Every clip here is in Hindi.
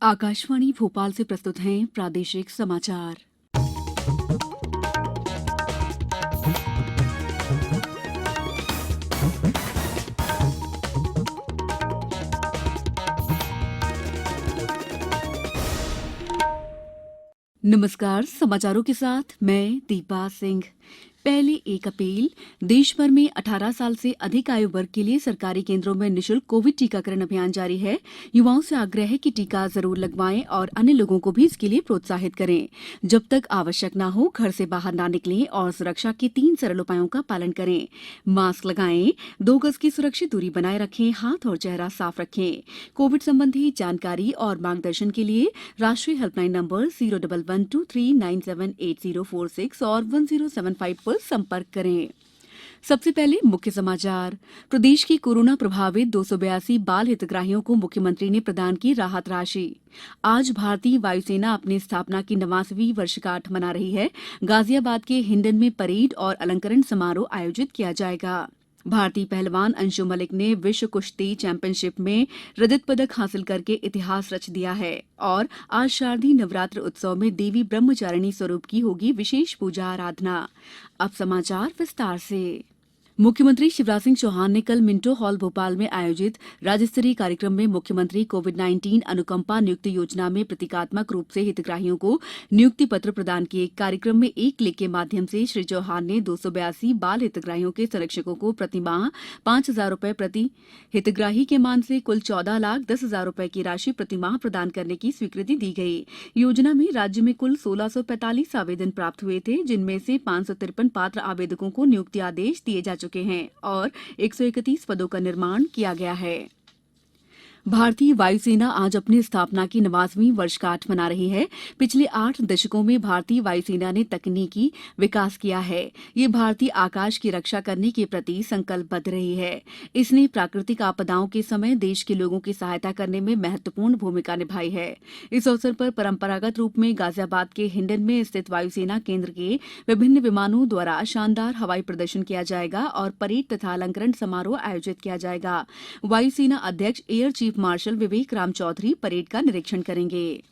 आकाशवाणी भोपाल से प्रस्तुत हैं प्रादेशिक समाचार। नमस्कार, समाचारों के साथ मैं दीपा सिंह। पहले 1 अप्रैल देश भर में 18 साल से अधिक आयु वर्ग के लिए सरकारी केंद्रों में निःशुल्क कोविड टीकाकरण अभियान जारी है। युवाओं से आग्रह है कि टीका जरूर लगवाएं और अन्य लोगों को भी इसके लिए प्रोत्साहित करें। जब तक आवश्यक न हो घर से बाहर न निकलें और सुरक्षा के 3 सरल उपायों का पालन करें। मास्क लगाएं, 2 गज की सुरक्षित दूरी बनाए रखें, हाथ और चेहरा साफ रखें। कोविड संबंधी जानकारी और मार्गदर्शन के लिए राष्ट्रीय हेल्पलाइन नंबर 01123978046 और 1075 पर संपर्क करें। सबसे पहले मुख्य समाचार। प्रदेश की कोरोना प्रभावित 282 बाल हितग्राहियों को मुख्यमंत्री ने प्रदान की राहत राशि। आज भारतीय वायुसेना अपनी स्थापना की 89वीं वर्षगांठ मना रही है। गाजियाबाद के हिंडन में परेड और अलंकरण समारोह आयोजित किया जाएगा। भारतीय पहलवान अंशु मलिक ने विश्व कुश्ती चैंपियनशिप में रजत पदक हासिल करके इतिहास रच दिया है और आज शारदीय नवरात्र उत्सव में देवी ब्रह्मचारिणी स्वरूप की होगी विशेष पूजा आराधना। अब समाचार विस्तार से। मुख्यमंत्री शिवराज सिंह चौहान ने कल मिंटो हॉल भोपाल में आयोजित राज्य स्तरीय कार्यक्रम में मुख्यमंत्री कोविड-19 अनुकंपा नियुक्ति योजना में प्रतीकात्मक रूप से हितग्राहियों को नियुक्ति पत्र प्रदान किए। कार्यक्रम में एक क्लिक के माध्यम से श्री चौहान ने 282 बाल हितग्राहियों के संरक्षकों को प्रतिमाह 5,000 रुपए प्रति हितग्राही के मान से कुल 14,10,000 रुपए की राशि प्रतिमाह प्रदान करने की स्वीकृति दी गई। योजना में राज्य में कुल 1,645 आवेदन प्राप्त हुए थे, जिनमें से 553 पात्र आवेदकों को नियुक्ति आदेश दिए जा चुके हैं और 131 पदों का निर्माण किया गया है। भारतीय वायुसेना आज अपनी स्थापना की 89वीं वर्षगांठ मना रही है। पिछले 8 दशकों में भारतीय वायुसेना ने तकनीकी विकास किया है। ये भारतीय आकाश की रक्षा करने के प्रति संकल्पबद्ध रही है। इसने प्राकृतिक आपदाओं के समय देश के लोगों की सहायता करने में महत्वपूर्ण भूमिका निभाई है। इस अवसर पर परंपरागत रूप में गाजियाबाद के हिंडन में स्थित वायुसेना केंद्र के विभिन्न विमानों द्वारा शानदार हवाई प्रदर्शन किया जाएगा और परेड तथा अलंकरण समारोह आयोजित किया जाएगा। वायुसेना अध्यक्ष एयर चीफ मार्शल विवेक राम चौधरी परेड का निरीक्षण करेंगे।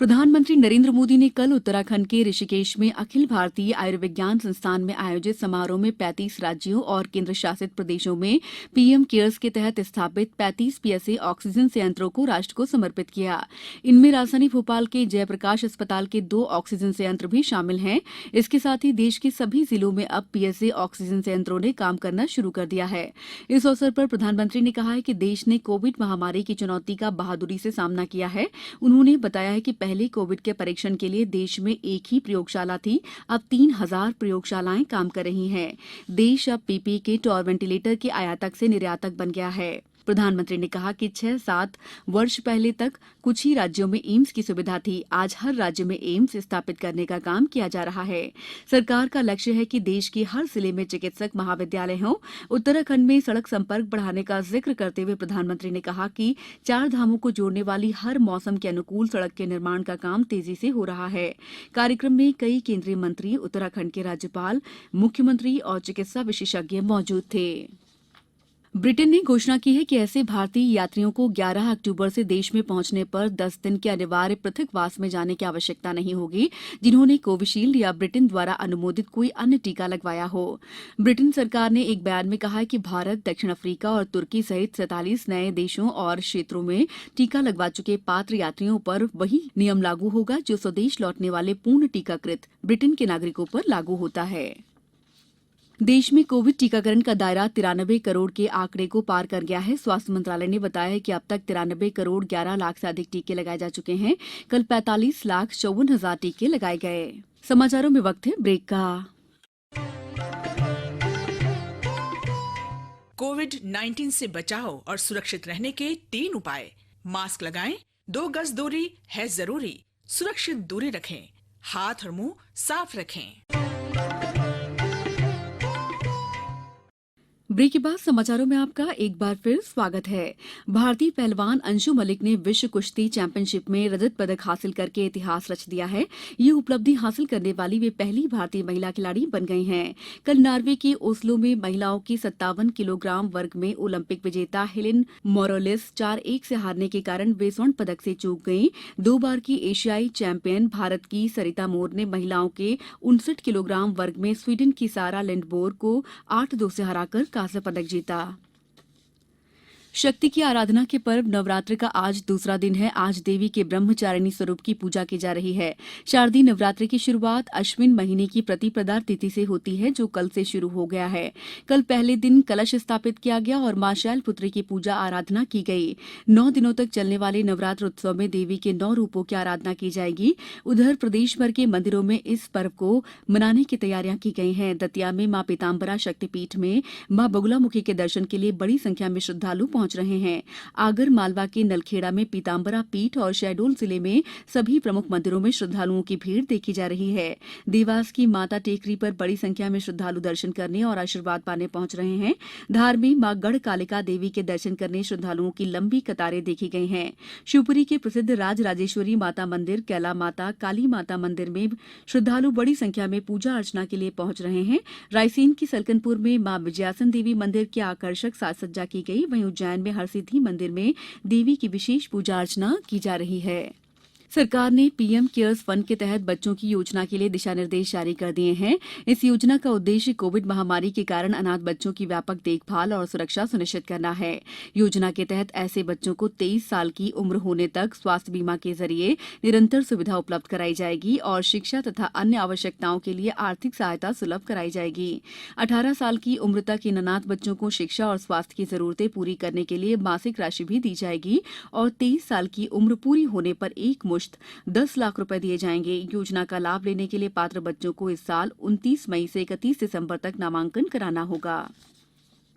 प्रधानमंत्री नरेंद्र मोदी ने कल उत्तराखंड के ऋषिकेश में अखिल भारतीय आयुर्विज्ञान संस्थान में आयोजित समारोह में 35 राज्यों और केंद्र शासित प्रदेशों में पीएम केयर्स के तहत स्थापित 35 पीएसए ऑक्सीजन संयंत्रों को राष्ट्र को समर्पित किया। इनमें राजधानी भोपाल के जयप्रकाश अस्पताल के 2 ऑक्सीजन संयंत्र भी शामिल हैं। इसके साथ ही देश के सभी जिलों में अब पीएसए ऑक्सीजन संयंत्रों ने काम करना शुरू कर दिया है। इस अवसर पर प्रधानमंत्री ने कहा है कि देश ने कोविड महामारी की चुनौती का बहादुरी से सामना किया है। उन्होंने बताया है कि पहले कोविड के परीक्षण के लिए देश में एक ही प्रयोगशाला थी, अब 3,000 प्रयोगशालाएं काम कर रही हैं। देश अब पीपीई किट और वेंटिलेटर के आयातक से निर्यातक बन गया है। प्रधानमंत्री ने कहा कि 6-7 वर्ष पहले तक कुछ ही राज्यों में एम्स की सुविधा थी। आज हर राज्य में एम्स स्थापित करने का काम किया जा रहा है। सरकार का लक्ष्य है कि देश के हर जिले में चिकित्सक महाविद्यालय हों। उत्तराखंड में सड़क संपर्क बढ़ाने का जिक्र करते हुए प्रधानमंत्री ने कहा कि 4 धामों को जोड़ने वाली हर मौसम के अनुकूल सड़क के निर्माण का काम तेजी से हो रहा है। कार्यक्रम में कई केंद्रीय मंत्री, उत्तराखंड के राज्यपाल, मुख्यमंत्री और चिकित्सा विशेषज्ञ मौजूद थे। ब्रिटेन ने घोषणा की है कि ऐसे भारतीय यात्रियों को 11 अक्टूबर से देश में पहुंचने पर 10 दिन के अनिवार्य पृथकवास में जाने की आवश्यकता नहीं होगी, जिन्होंने कोविशील्ड या ब्रिटेन द्वारा अनुमोदित कोई अन्य टीका लगवाया हो। ब्रिटेन सरकार ने एक बयान में कहा है कि भारत, दक्षिण अफ्रीका और तुर्की सहित 47 नए देशों और क्षेत्रों में टीका लगवा चुके पात्र यात्रियों पर वही नियम लागू होगा जो स्वदेश लौटने वाले पूर्ण टीकाकृत ब्रिटेन के नागरिकों पर लागू होता है। देश में कोविड टीकाकरण का दायरा 93 करोड़ के आंकड़े को पार कर गया है। स्वास्थ्य मंत्रालय ने बताया है कि अब तक 93 करोड़ 11 लाख से अधिक टीके लगाए जा चुके हैं। कल 45,54,000 टीके लगाए गए। समाचारों में वक्त है ब्रेक का। कोविड-19 से बचाव और सुरक्षित रहने के 3 उपाय। मास्क लगाएं, 2 गज दूरी है जरूरी, सुरक्षित दूरी रखें, हाथ और मुंह साफ रखें। ब्रेक के बाद समाचारों में आपका एक बार फिर स्वागत है। भारतीय पहलवान अंशु मलिक ने विश्व कुश्ती चैंपियनशिप में रजत पदक हासिल करके इतिहास रच दिया है। ये उपलब्धि हासिल करने वाली वे पहली भारतीय महिला खिलाड़ी बन गई हैं। कल नॉर्वे के ओस्लो में महिलाओं की 57 किलोग्राम वर्ग में ओलंपिक विजेता हेलेन मोरोलिस 4-1 से हारने के कारण वे स्वर्ण पदक से चूक गईं। 2 बार की एशियाई चैंपियन भारत की सरिता मोर ने महिलाओं के 59 किलोग्राम वर्ग में स्वीडन की सारा लिंडबोर को 8-2 से हराकर कांस्य पदक जीता। शक्ति की आराधना के पर्व नवरात्र का आज दूसरा दिन है। आज देवी के ब्रह्मचारिणी स्वरूप की पूजा की जा रही है। शारदीय नवरात्र की शुरुआत अश्विन महीने की प्रतिपदा तिथि से होती है, जो कल से शुरू हो गया है। कल पहले दिन कलश स्थापित किया गया और मां शैलपुत्री की पूजा आराधना की गई। 9 दिनों तक चलने वाले नवरात्र उत्सव में देवी के 9 रूपों की आराधना की जाएगी। उधर प्रदेश भर के मंदिरों में इस पर्व को मनाने की तैयारियां की गई हैं। दतिया में मां पीताम्बरा शक्तिपीठ में मां बगुलामुखी के दर्शन के लिए बड़ी संख्या में श्रद्धालु पहुंच रहे हैं। आगर मालवा के नलखेड़ा में पीताम्बरा पीठ और शहडोल जिले में सभी प्रमुख मंदिरों में श्रद्धालुओं की भीड़ देखी जा रही है। देवास की माता टेकरी पर बड़ी संख्या में श्रद्धालु दर्शन करने और आशीर्वाद पाने पहुंच रहे हैं। धार में मां गढ़ कालिका देवी के दर्शन करने श्रद्धालुओं की लंबी कतारें देखी गई हैं। शिवपुरी के प्रसिद्ध राजराजेश्वरी माता मंदिर, कैला माता, काली माता मंदिर में श्रद्धालु बड़ी संख्या में पूजा अर्चना के लिए पहुंच रहे हैं। रायसेन की सलकनपुर में मां विजयासन देवी मंदिर की आकर्षक साज सज्जा की गई। वहीं उज्जैन में हरसिद्धि मंदिर में देवी की विशेष पूजा अर्चना की जा रही है। सरकार ने पीएम केयर्स फंड के तहत बच्चों की योजना के लिए दिशा निर्देश जारी कर दिए हैं। इस योजना का उद्देश्य कोविड महामारी के कारण अनाथ बच्चों की व्यापक देखभाल और सुरक्षा सुनिश्चित करना है। योजना के तहत ऐसे बच्चों को 23 साल की उम्र होने तक स्वास्थ्य बीमा के जरिए निरंतर सुविधा उपलब्ध कराई जाएगी और शिक्षा तथा अन्य आवश्यकताओं के लिए आर्थिक सहायता सुलभ कराई जाएगी। 18 साल की उम्र तक इन अनाथ बच्चों को शिक्षा और स्वास्थ्य की जरूरतें पूरी करने के लिए मासिक राशि भी दी जाएगी और 23 साल की उम्र पूरी होने पर एक मुश्त 10 लाख रुपए दिए जाएंगे। योजना का लाभ लेने के लिए पात्र बच्चों को इस साल 29 मई से 31 दिसंबर तक नामांकन कराना होगा।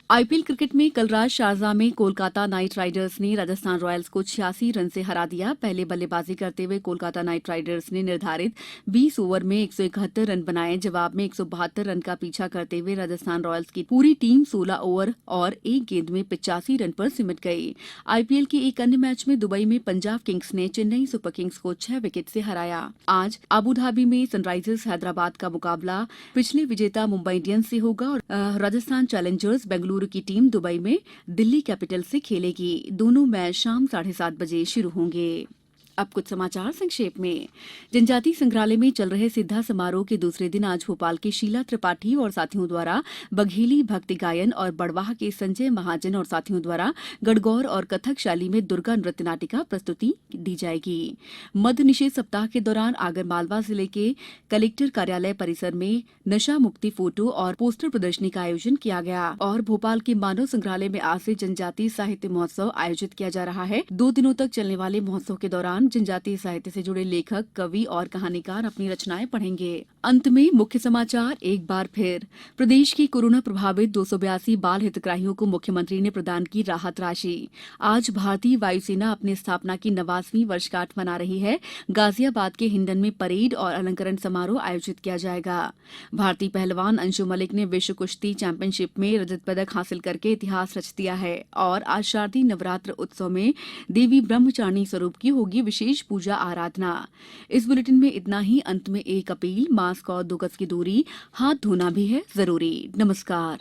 आईपीएल क्रिकेट में कल रात शारजाह में कोलकाता नाइट राइडर्स ने राजस्थान रॉयल्स को 86 रन से हरा दिया। पहले बल्लेबाजी करते हुए कोलकाता नाइट राइडर्स ने निर्धारित 20 ओवर में 171 रन बनाए। जवाब में 172 रन का पीछा करते हुए राजस्थान रॉयल्स की पूरी टीम 16 ओवर और एक गेंद में 85 रन पर सिमट गई। आईपीएल के एक अन्य मैच में दुबई में पंजाब किंग्स ने चेन्नई सुपर किंग्स को 6 विकेट से हराया। आज अबुधाबी में सनराइजर्स हैदराबाद का मुकाबला पिछले विजेता मुंबई इंडियंस से होगा और राजस्थान चैलेंजर्स बेंगलुरु की टीम दुबई में दिल्ली कैपिटल से खेलेगी। दोनों मैच शाम 7:30 बजे शुरू होंगे। अब कुछ समाचार संक्षेप में। जनजातीय संग्रहालय में चल रहे सिद्धा समारोह के दूसरे दिन आज भोपाल के शीला त्रिपाठी और साथियों द्वारा बघेली भक्ति गायन और बड़वाह के संजय महाजन और साथियों द्वारा गणगौर और कथक शैली में दुर्गा नृत्य नाटिका प्रस्तुति दी जाएगी। मद्य निषेध सप्ताह के दौरान आगरमालवा जिले के कलेक्टर कार्यालय परिसर में नशा मुक्ति फोटो और पोस्टर प्रदर्शनी का आयोजन किया गया और भोपाल के मानव संग्रहालय में आज से जनजातीय साहित्य महोत्सव आयोजित किया जा रहा है। 2 दिनों तक चलने वाले महोत्सव के दौरान जनजातीय साहित्य से जुड़े लेखक, कवि और कहानीकार अपनी रचनाएं पढ़ेंगे। अंत में मुख्य समाचार एक बार फिर। प्रदेश की कोरोना प्रभावित 282 बाल हितग्राहियों को मुख्यमंत्री ने प्रदान की राहत राशि। आज भारतीय वायुसेना अपनी स्थापना की 89वीं वर्षगांठ मना रही है। गाजियाबाद के हिंडन में परेड और अलंकरण समारोह आयोजित किया जाएगा। भारतीय पहलवान अंशु मलिक ने विश्व कुश्ती चैंपियनशिप में रजत पदक हासिल करके इतिहास रच दिया है और आज शारदीय नवरात्र उत्सव में देवी ब्रह्मचारिणी स्वरूप की होगी विशेष पूजा आराधना। इस बुलेटिन में इतना ही। अंत में एक अपील, मास्क और 2 गज की दूरी, हाथ धोना भी है जरूरी। नमस्कार।